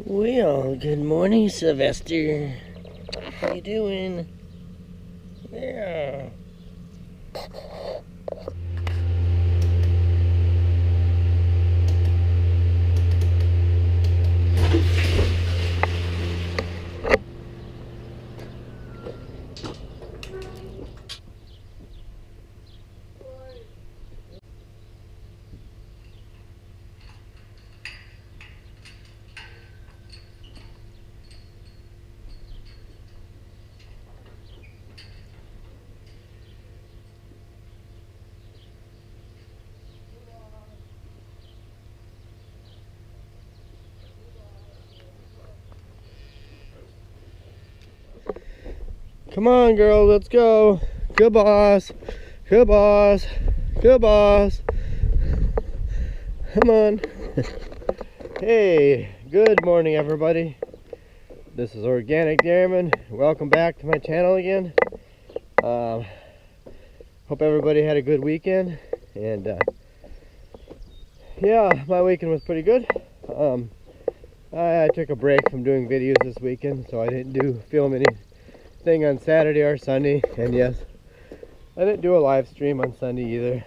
Well, good morning, Sylvester. How you doing? Yeah. Come on, girl, let's go. Good boss. Good boss. Good boss. Come on. Hey, good morning, everybody. This is Organic Dairyman. Welcome back to my channel again. Hope everybody had a good weekend. And yeah, my weekend was pretty good. I took a break from doing videos this weekend, so I didn't film anything on Saturday or Sunday. And yes, I didn't do a live stream on Sunday either.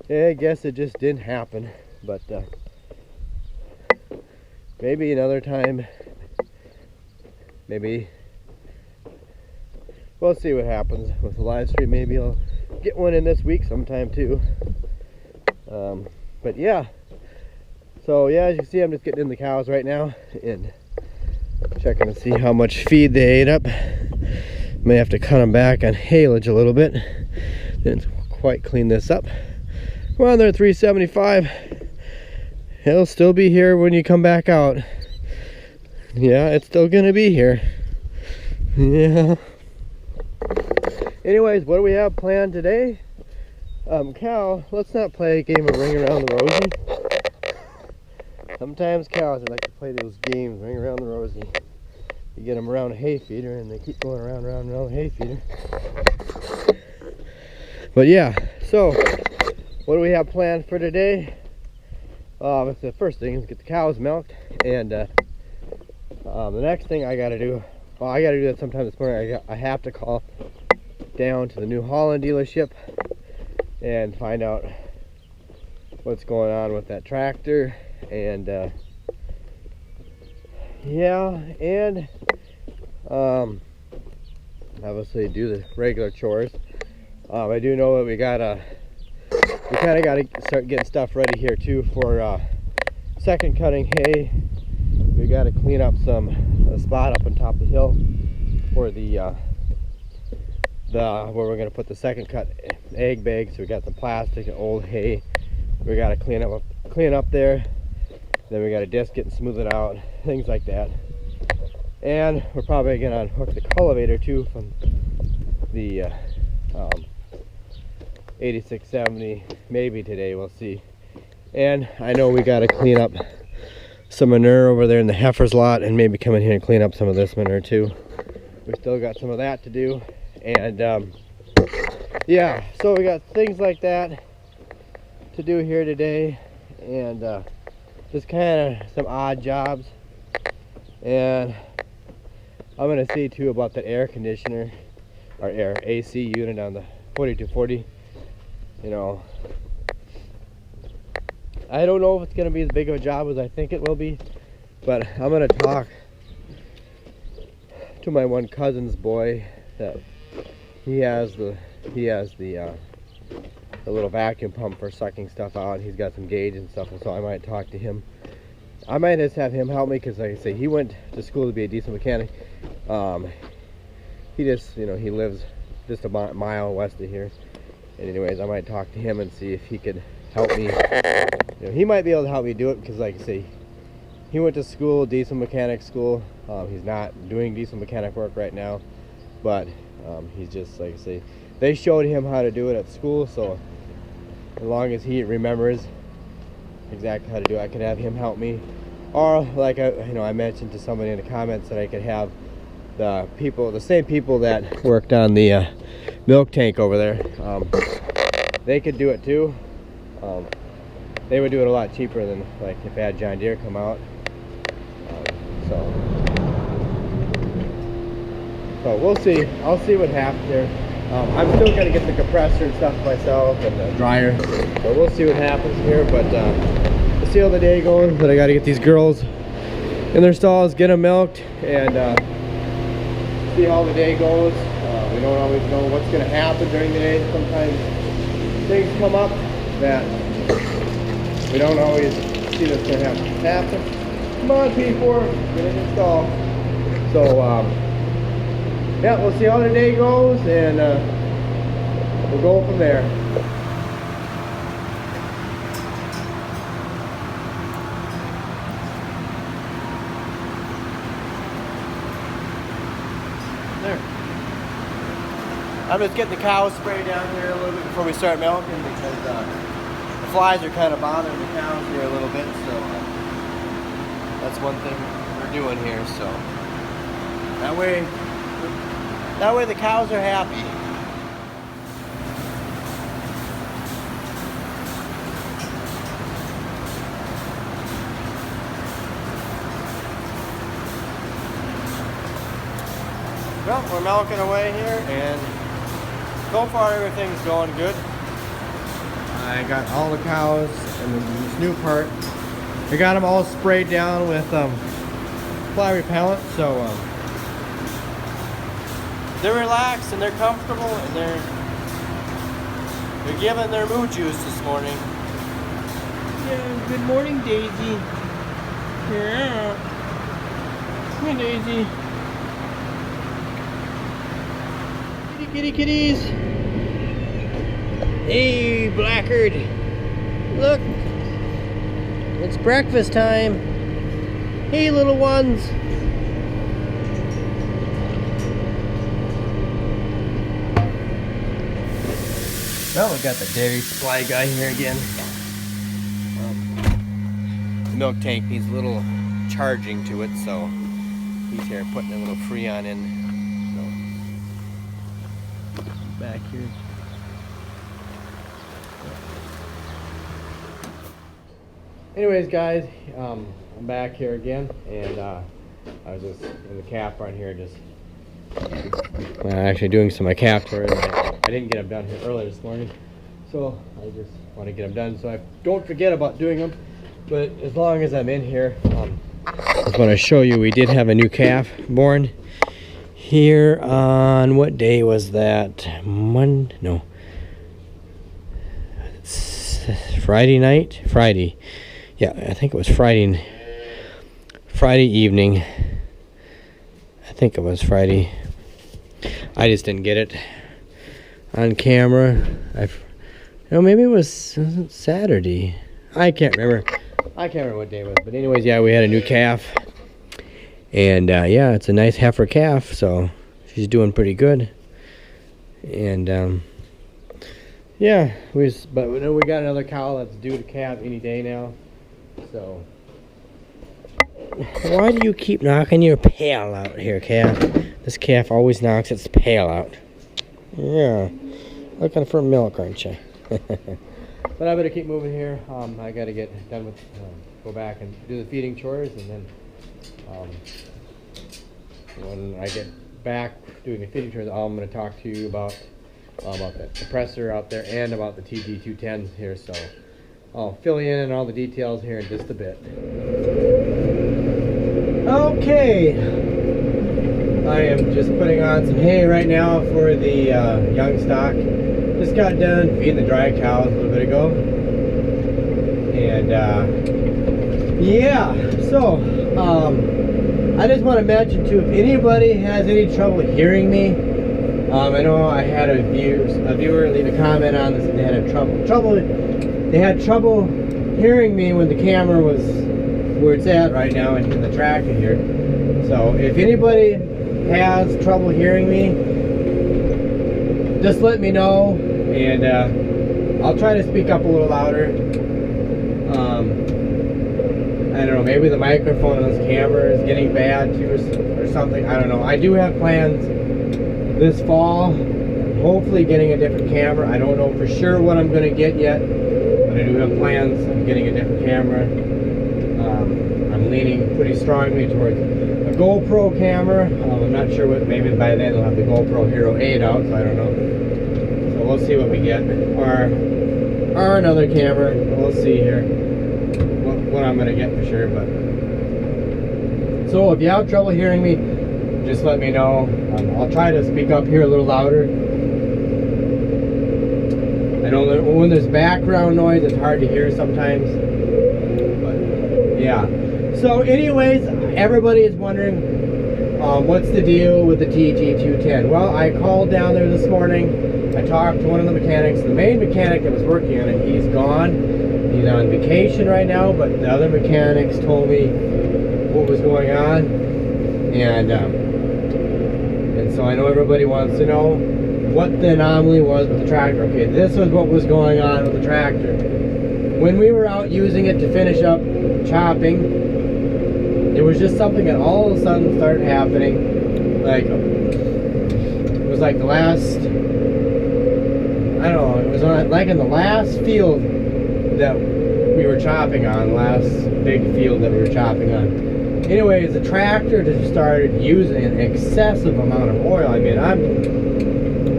Yeah, I guess it just didn't happen. But maybe another time. Maybe we'll see what happens with the live stream. Maybe I'll get one in this week sometime too. But yeah, so yeah, as you can see, I'm just getting in the cows right now and checking to see how much feed they ate up. May have to cut them back on haylage a little bit. Didn't quite clean this up. Well, they're 375. It'll still be here when you come back out. Yeah, it's still gonna be here. Yeah. Anyways, what do we have planned today? Cow, let's not play a game of ring around the rosy. Sometimes cows, they like to play those games, ring around the rosy. You get them around a hay feeder and they keep going around the hay feeder. But yeah, so what do we have planned for today? The first thing is get the cows milked, and the next thing I gotta do, well, I gotta do that sometime this morning. I have to call down to the NewHolland dealership and find out what's going on with that tractor. And yeah, and obviously do the regular chores. I do know that we kind of gotta start getting stuff ready here too for second cutting hay. We gotta clean up a spot up on top of the hill for the where we're gonna put the second cut egg bags. So we got some plastic and old hay. We gotta clean up there. Then we gotta disc it and smooth it out, things like that. And we're probably gonna unhook the cultivator too from the 8670, maybe today, we'll see. And I know we gotta clean up some manure over there in the heifer's lot, and maybe come in here and clean up some of this manure too. We still got some of that to do. And yeah, so we got things like that to do here today, and just kind of some odd jobs. And I'm gonna see too about that air conditioner, or air AC unit on the 4240. You know, I don't know if it's gonna be as big of a job as I think it will be, but I'm gonna talk to my one cousin's boy that he has the little vacuum pump for sucking stuff out. He's got some gauge and stuff, so I might talk to him. I might just have him help me, because like I say, he went to school to be a diesel mechanic. He just, you know, he lives just a mile west of here. And anyways, I might talk to him and see if he could help me. You know, he might be able to help me do it, because like I say, he went to school, diesel mechanic school. He's not doing diesel mechanic work right now, but he's just, like I say, they showed him how to do it at school, so as long as he remembers exactly how to do it, I could have him help me. Or like I mentioned to somebody in the comments that I could have the same people that worked on the milk tank over there, they could do it too. They would do it a lot cheaper than like if I had John Deere come out. So we'll see. I'll see what happens there. I'm still gonna get the compressor and stuff myself and the dryer, so we'll see what happens here. But we'll see how the day goes. But I got to get these girls in their stalls, get them milked, and see how the day goes. We don't always know what's gonna happen during the day. Sometimes things come up that we don't always see that's gonna happen. Come on, P4, get in your stall. So yeah, we'll see how the day goes, and we'll go from there. There. I'm just getting the cows sprayed down here a little bit before we start milking, because the flies are kind of bothering the cows here a little bit. So that's one thing we're doing here. So that way the cows are happy. Well, we're milking away here, and so far everything's going good. I got all the cows and this new part. I got them all sprayed down with fly repellent, so they're relaxed and they're comfortable, and they're giving their moo juice this morning. Yeah, good morning, Daisy. Yeah. Come here, Daisy. Kitty kitties. Hey, Blackguard. Look. It's breakfast time. Hey, little ones. Well, we got the dairy supply guy here again. The milk tank needs a little charging to it, so he's here putting a little Freon in. So, back here. Anyways, guys, I'm back here again, and I was just in the calf barn here, just actually doing some of my calf tours. I didn't get them done here earlier this morning, so I just want to get them done so I don't forget about doing them. But as long as I'm in here, I just want to show you, we did have a new calf born here on, what day was that? Monday? No. Friday night? Friday. Yeah, I think it was Friday evening. I think it was Friday. I just didn't get it on camera. Maybe it was Saturday. I can't remember. I can't remember what day it was. But anyways, yeah, we had a new calf. And yeah, it's a nice heifer calf, so she's doing pretty good. And yeah, but we got another cow that's due to calve any day now. So why do you keep knocking your pail out here, calf? This calf always knocks its pail out. Yeah, looking for milk, aren't you? But I better keep moving here. I got to get done with, go back and do the feeding chores, and then when I get back doing the feeding chores, I'm going to talk to you about the compressor out there and about the TG210s here. So I'll fill you in on all the details here in just a bit. Okay, I am just putting on some hay right now for the young stock. Just got done feeding the dry cows a little bit ago. And yeah, so I just want to mention too, if anybody has any trouble hearing me, I know I had a viewer leave a comment on this, and they had trouble hearing me when the camera was where it's at right now in the tractor here. So if anybody has trouble hearing me, just let me know, and I'll try to speak up a little louder. I don't know, maybe the microphone on this camera is getting bad too, or something. I don't know. I do have plans this fall, hopefully getting a different camera. I don't know for sure what I'm going to get yet, but I do have plans of getting a different camera. I'm pretty strongly towards a GoPro camera. I'm not sure what, maybe by then they'll have the GoPro Hero 8 out, so I don't know. So we'll see what we get. Or another camera. We'll see here what I'm gonna get for sure. But so if you have trouble hearing me, just let me know. I'll try to speak up here a little louder. I know that when there's background noise, it's hard to hear sometimes. But yeah. So anyways, everybody is wondering what's the deal with the TG210. Well, I called down there this morning. I talked to one of the mechanics. The main mechanic that was working on it, he's gone. He's on vacation right now, but the other mechanics told me what was going on. And so I know everybody wants to know what the anomaly was with the tractor. Okay, this was what was going on with the tractor. When we were out using it to finish up chopping, there was just something that all of a sudden started happening. Like, it was like the last, I don't know, it was like in the last field that we were chopping on, last big field that we were chopping on. Anyways, the tractor just started using an excessive amount of oil. I mean,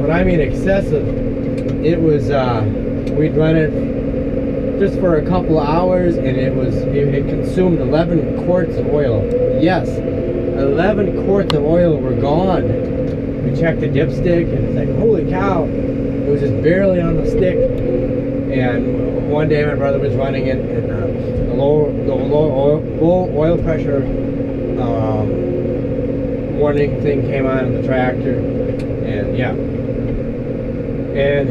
when I mean excessive, it was, we'd run it just for a couple of hours, and it consumed 11 quarts of oil. Yes, 11 quarts of oil were gone. We checked the dipstick, and it's like, holy cow, it was just barely on the stick. And one day my brother was running it, and the low oil pressure warning thing came on in the tractor, and yeah. And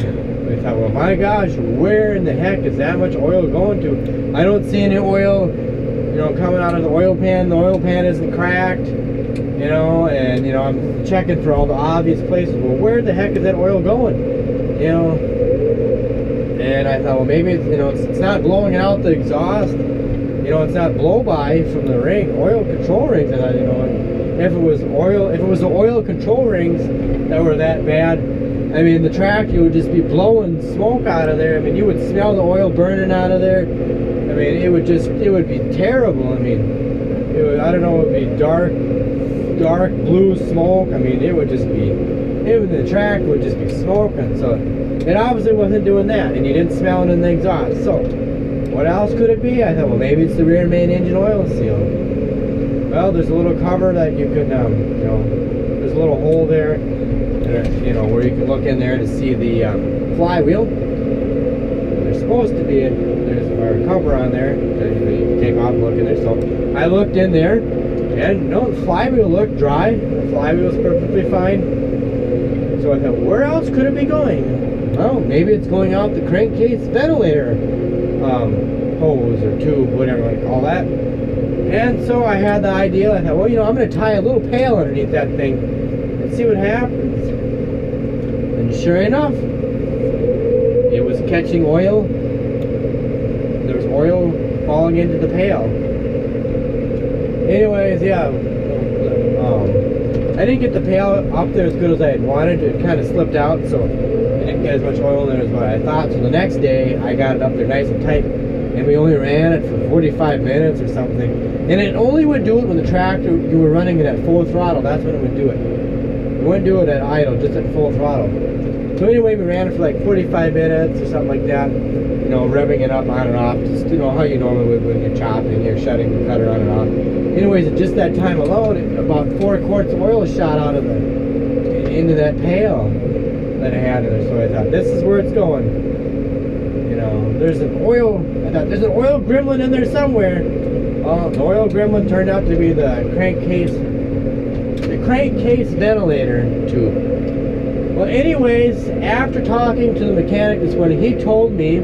we thought, well, my gosh, where in the heck is that much oil going to? I don't see any oil, you know, coming out of the oil pan. The oil pan isn't cracked, you know, and, you know, I'm checking for all the obvious places. Well, where the heck is that oil going? You know, and I thought, well, maybe it's, you know, it's not blowing out the exhaust. You know, it's not blow-by from the oil control rings. And I, you know, if it was the oil control rings that were that bad, I mean, the tractor would just be blowing smoke out of there. I mean, you would smell the oil burning out of there. I mean, it would be terrible. I mean, I don't know, it would be dark blue smoke. I mean, it would just be, the tractor would just be smoking. So it obviously wasn't doing that, and you didn't smell it in the exhaust. So what else could it be? I thought, well, maybe it's the rear main engine oil seal. Well, there's a little cover that you can, you know, there's a little hole there, you know, where you can look in there to see the flywheel. There's supposed to be there's a cover on there that you can take off and look in there. So I looked in there, and no, the flywheel looked dry. The flywheel was perfectly fine. So I thought, where else could it be going? Well, maybe it's going out the crankcase ventilator hose or tube, whatever you want to call that. And so I had the idea. I thought, well, you know, I'm going to tie a little pail underneath that thing and see what happens. And sure enough, it was catching oil. There was oil falling into the pail. Anyways, yeah, I didn't get the pail up there as good as I had wanted. It kind of slipped out, so I didn't get as much oil in there as what I thought. So the next day, I got it up there nice and tight, and we only ran it for 45 minutes or something. And it only would do it when the tractor, you were running it at full throttle. That's when it would do it. It wouldn't do it at idle, just at full throttle. So anyway, we ran it for like 45 minutes or something like that. You know, revving it up on and off. Just, you know, how you normally would when you're chopping, you're shutting the cutter on and off. Anyways, at just that time alone, about 4 quarts of oil shot out of into that pail that I had in there. So I thought, this is where it's going. You know, there's an oil gremlin in there somewhere. Well, the oil gremlin turned out to be the crankcase ventilator tube. Well, anyways, after talking to the mechanic this morning, he told me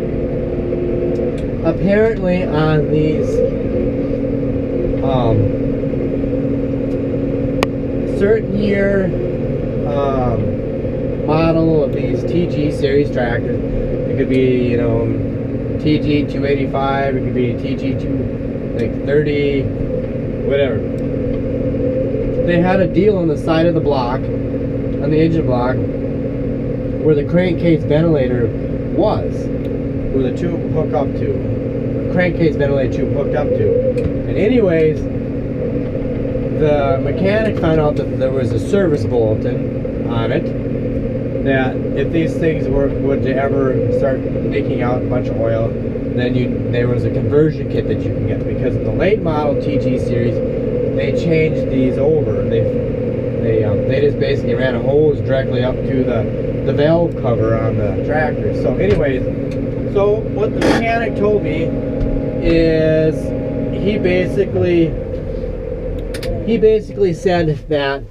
apparently on these certain year model of these TG series tractors, it could be, you know, TG285, it could be TG230, whatever. They had a deal on the side of the block, on the edge of the block, where the crankcase ventilator was, where the tube hooked up to, the crankcase ventilator tube hooked up to. And anyways, the mechanic found out that there was a service bulletin on it, that if these things would ever start leaking out a bunch of oil, then there was a conversion kit that you can get, because in the late model TG series, they changed these over. They just basically ran a hose directly up to the valve cover on the tractor. So anyways, so what the mechanic told me is he basically said that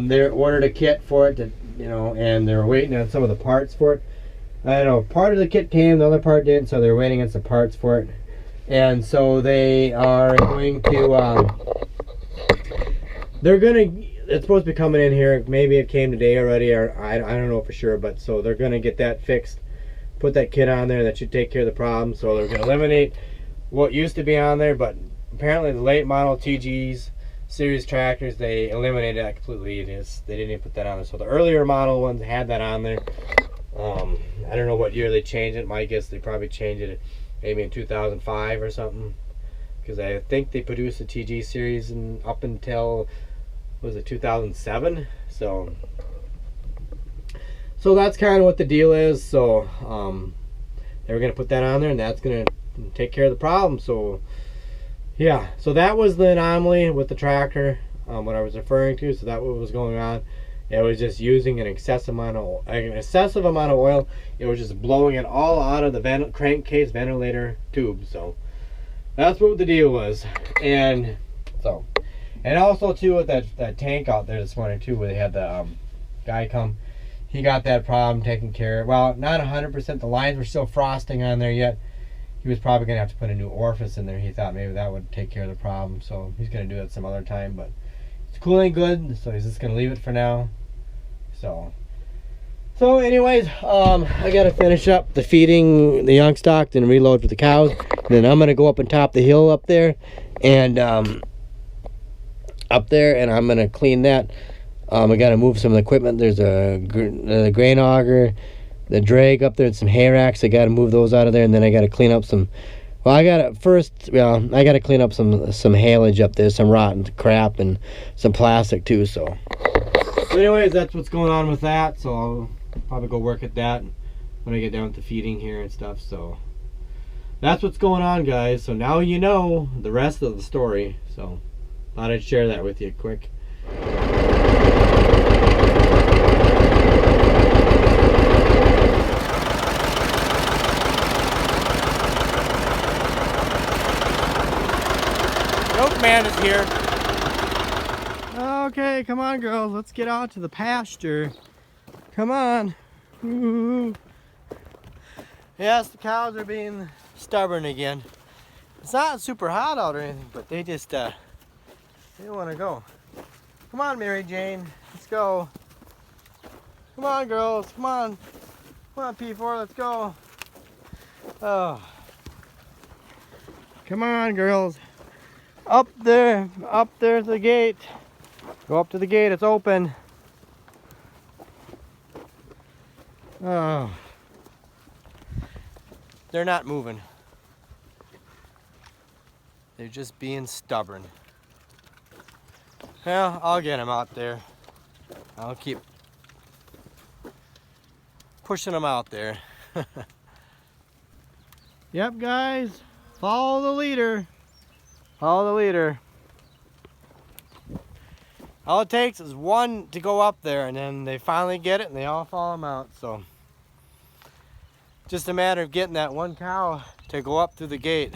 they ordered a kit for it, and they were waiting on some of the parts for it. I don't know, part of the kit came, the other part didn't, so they're waiting on some parts for it. And so they are going to, it's supposed to be coming in here. Maybe it came today already, or I don't know for sure, but so they're going to get that fixed, put that kit on there. That should take care of the problem. So they're going to eliminate what used to be on there, but apparently the late model TGs series tractors, they eliminated that completely. They didn't even put that on there. So the earlier model ones had that on there. I don't know what year they changed it. My guess they probably changed it maybe in 2005 or something, because I think they produced the TG series up until, was it 2007? So that's kind of what the deal is. So they were going to put that on there, and that's going to take care of the problem. So yeah, so that was the anomaly with the tractor, what I was referring to. So that what was going on. It was just using an excessive amount of oil. It was just blowing it all out of the crankcase ventilator tube. So that's what the deal was. And so, and also too, with that tank out there this morning too, where they had the guy come, he got that problem taken care of. Well, not 100%. The lines were still frosting on there yet. He was probably gonna have to put a new orifice in there. He thought maybe that would take care of the problem. So he's gonna do it some other time, but it's cooling good, so he's just gonna leave it for now. So anyways, I gotta finish up the feeding the young stock, then reload for the cows, and then I'm gonna go up and top the hill up there, and I'm gonna clean that. I gotta move some of the equipment. There's a grain auger, the drag up there, and some hay racks. I gotta move those out of there, and then I gotta clean up some. Well, I gotta clean up some haylage up there, some rotten crap, and some plastic too. So anyways, that's what's going on with that. So I'll probably go work at that when I get done with the feeding here and stuff. So that's what's going on, guys. So now you know the rest of the story. So thought I'd share that with you quick. Man is here. Okay, come on girls, let's get out to the pasture. Come on. Ooh. Yes, the cows are being stubborn again. It's not super hot out or anything, but they just they don't want to go. Come on, Mary Jane, let's go. Come on girls, come on. Come on, P4, let's go. Oh. Come on girls. Up there's the gate. Go up to the gate, it's open. Oh. They're not moving. They're just being stubborn. Well, I'll get them out there. I'll keep pushing them out there. Yep, guys, follow the leader. Follow the leader. All it takes is one to go up there, and then they finally get it and they all follow him out. So just a matter of getting that one cow to go up through the gate.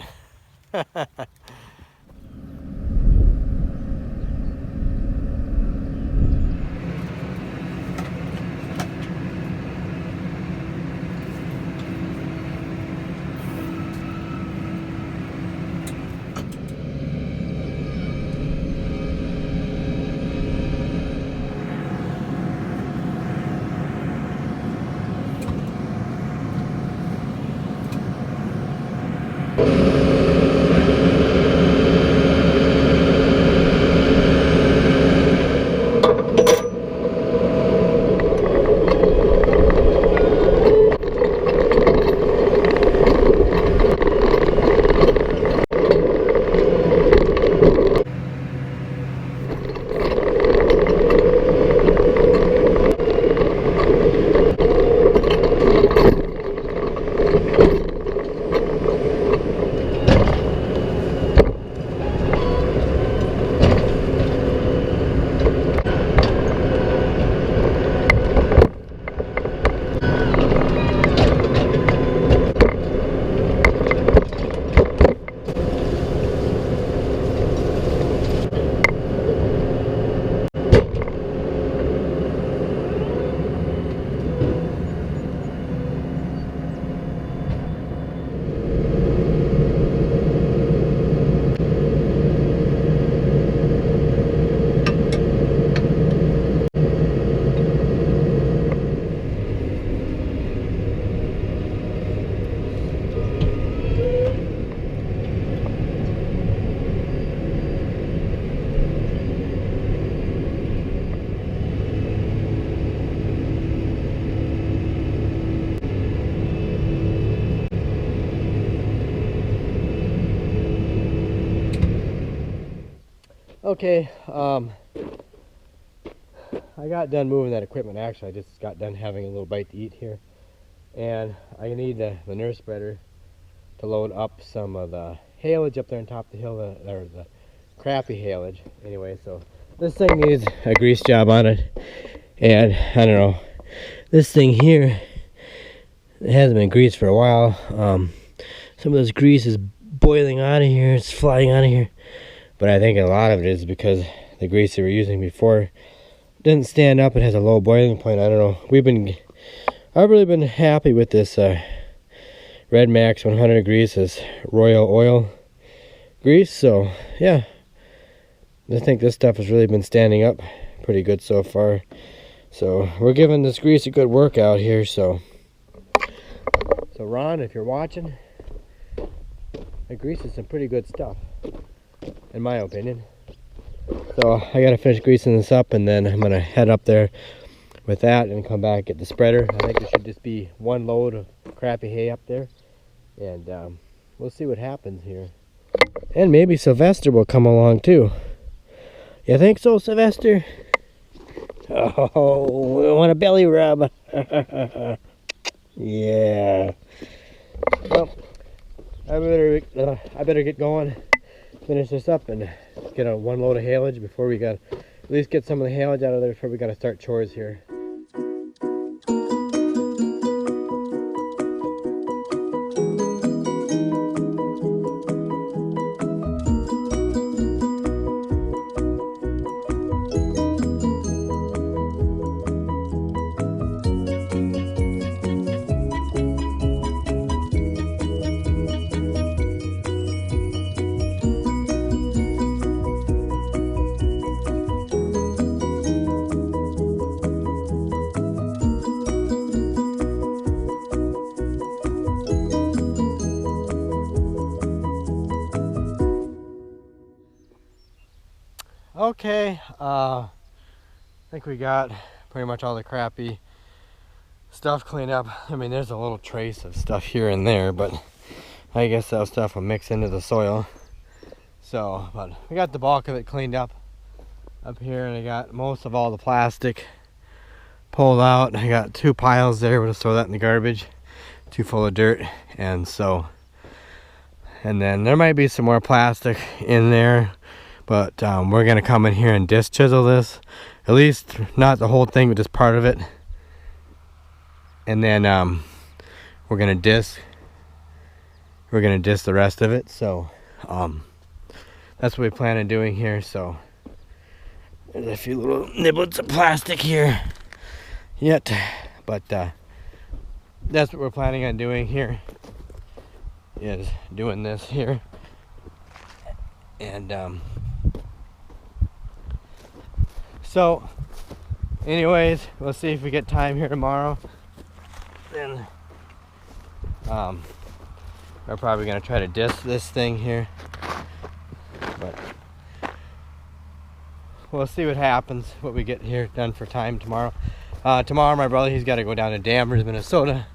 Okay, I got done moving that equipment. Actually, I just got done having a little bite to eat here. And I need the manure spreader to load up some of the haylage up there on top of the hill, or the crappy haylage. Anyway, so this thing needs a grease job on it. And I don't know, this thing here, it hasn't been greased for a while. Some of this grease is boiling out of here, it's flying out of here. But I think a lot of it is because the grease that we're using before didn't stand up. It has a low boiling point. I don't know. I've really been happy with this Red Max 100 degrees, this Royal Oil grease. So yeah, I think this stuff has really been standing up pretty good so far. So we're giving this grease a good workout here. So Ron, if you're watching, the grease is some pretty good stuff, in my opinion. So I gotta finish greasing this up, and then I'm gonna head up there with that and come back, get the spreader. I think there should just be one load of crappy hay up there, and we'll see what happens here. And maybe Sylvester will come along too. You think so, Sylvester? Oh, we want a belly rub. Yeah. Well, I better get going, finish this up, and get a one load of haylage before we got at least get some of the haylage out of there before we got to start chores here. Okay, I think we got pretty much all the crappy stuff cleaned up. I mean, there's a little trace of stuff here and there, but I guess that stuff will mix into the soil. So, but we got the bulk of it cleaned up here, and I got most of all the plastic pulled out. I got 2 piles there. We'll just throw that in the garbage, 2 full of dirt. And so, and then there might be some more plastic in there, but we're gonna come in here and disc chisel this, at least not the whole thing, but just part of it. And then we're gonna disc the rest of it. So that's what we plan on doing here. So there's a few little niblets of plastic here yet, but that's what we're planning on doing here, is doing this here. And so anyways, we'll see if we get time here tomorrow. Then we're probably gonna try to disc this thing here, but we'll see what happens, what we get here done for time tomorrow. Tomorrow my brother, he's got to go down to Danvers, Minnesota.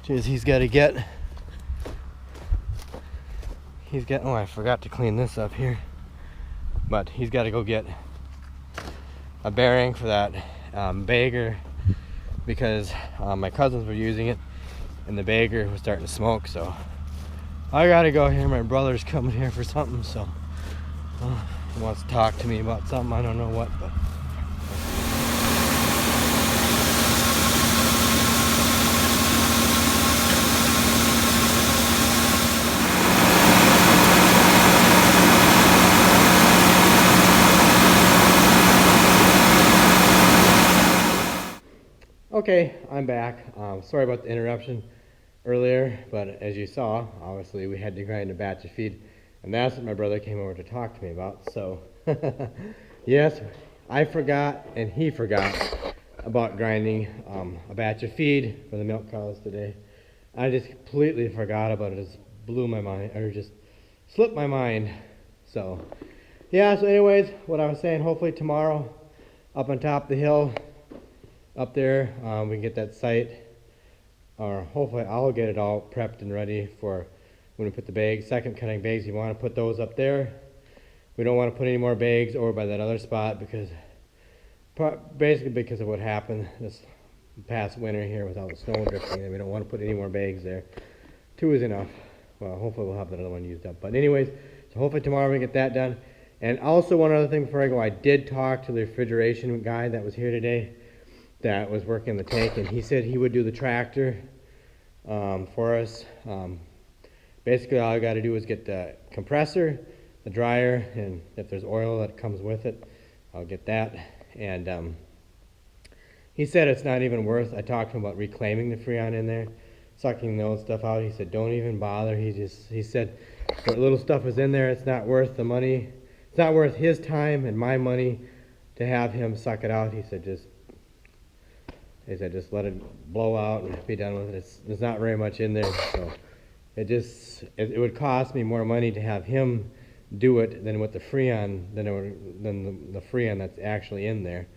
He's got to get, oh, I forgot to clean this up here, but he's got to go get a bearing for that bagger, because my cousins were using it and the bagger was starting to smoke. So I gotta go here. My brother's coming here for something, so he wants to talk to me about something. I don't know what, but okay, I'm back. Sorry about the interruption earlier, but as you saw, obviously we had to grind a batch of feed, and that's what my brother came over to talk to me about. So yes, I forgot and he forgot about grinding a batch of feed for the milk cows today. I just completely forgot about it. It just blew my mind, or just slipped my mind. So yeah, so anyways, what I was saying, hopefully tomorrow up on top of the hill up there, we can get that site, or hopefully I'll get it all prepped and ready for when we put the bags, second cutting bags. You want to put those up there, we don't want to put any more bags over by that other spot because basically because of what happened this past winter here with all the snow drifting, and we don't want to put any more bags there. 2 is enough. Well, hopefully we'll have that other one used up. But anyways, so hopefully tomorrow we get that done. And also one other thing before I go, I did talk to the refrigeration guy that was here today that was working the tank, and he said he would do the tractor for us. Basically all I got to do is get the compressor, the dryer, and if there's oil that comes with it, I'll get that. And he said it's not even worth, I talked to him about reclaiming the Freon in there, sucking the old stuff out. He said don't even bother. He said what little stuff is in there, it's not worth the money. It's not worth his time and my money to have him suck it out. He said just let it blow out and be done with it. There's not very much in there, so it would cost me more money to have him do it than with the Freon than the Freon that's actually in there.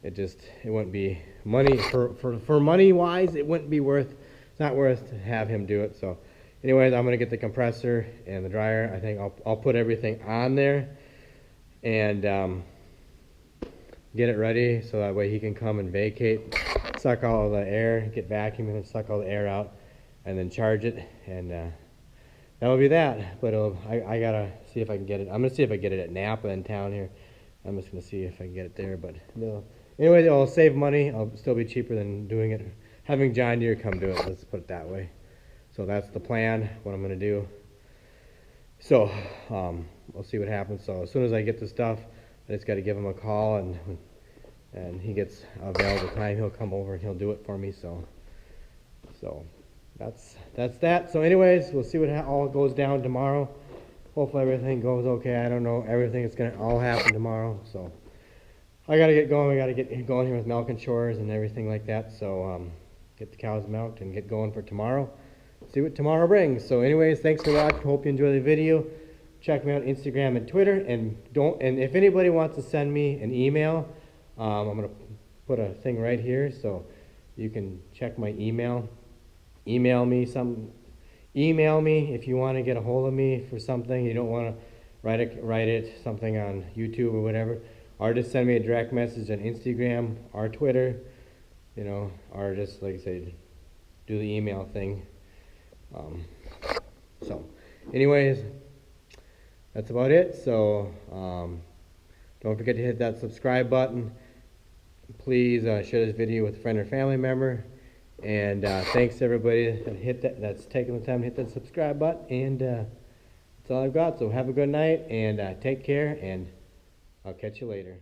It wouldn't be money for money wise. It wouldn't be worth. It's not worth to have him do it. So, anyways, I'm gonna get the compressor and the dryer. I think I'll put everything on there and get it ready so that way he can come and vacate, suck all the air, get vacuum and suck all the air out, and then charge it, and that'll be that. But I gotta see if I can get it. I'm gonna see if I get it at Napa in town here. I'm just gonna see if I can get it there. But no. Anyway, it'll save money. It'll still be cheaper than doing it, having John Deere come do it. Let's put it that way. So that's the plan. What I'm gonna do. So we'll see what happens. So as soon as I get the stuff, I just got to give him a call, and he gets available time, he'll come over and he'll do it for me. So that's that. So anyways, we'll see what all goes down tomorrow. Hopefully everything goes okay. I don't know. Everything is gonna all happen tomorrow. So I gotta get going. We gotta get going here with milk and chores and everything like that. So get the cows milked and get going for tomorrow. See what tomorrow brings. So anyways, thanks for watching. Hope you enjoy the video. Check me out on Instagram and Twitter. And if anybody wants to send me an email, I'm gonna put a thing right here so you can check my email. Email me if you want to get a hold of me for something. You don't want to write it something on YouTube or whatever, or just send me a direct message on Instagram or Twitter, or just like I said, do the email thing. So anyways, that's about it. So don't forget to hit that subscribe button. Please share this video with a friend or family member. And thanks to everybody that's taking the time to hit that subscribe button. And that's all I've got. So have a good night and take care, and I'll catch you later.